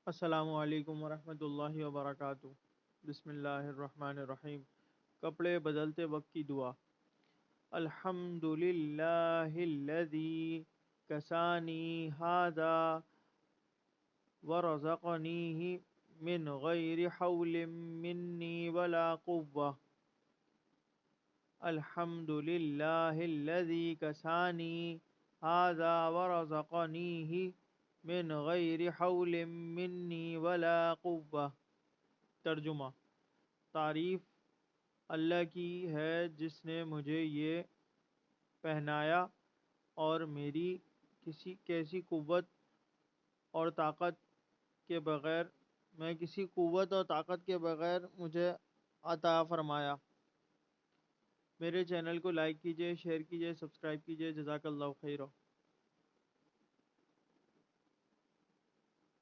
السلام علیکم ورحمۃ اللہ وبرکاتہ۔ بسم اللہ الرحمن الرحیم۔ کپڑے بدلتے وقت کی دعا۔ الحمد للہ الذی کسانی ھذا ورزقنیہ من غیر حول منی ولا قوة۔ الحمد للہ الذی کسانی ھذا ورزقنیہ من غیر حول منی ولا قوة۔ ترجمہ: تعریف اللہ کی ہے جس نے مجھے یہ پہنایا اور میری کسی قوت اور طاقت کے بغیر مجھے عطا فرمایا۔ میرے چینل کو لائک کیجئے، شیئر کیجئے، سبسکرائب کیجئے۔ جزاک اللہ خیرہ۔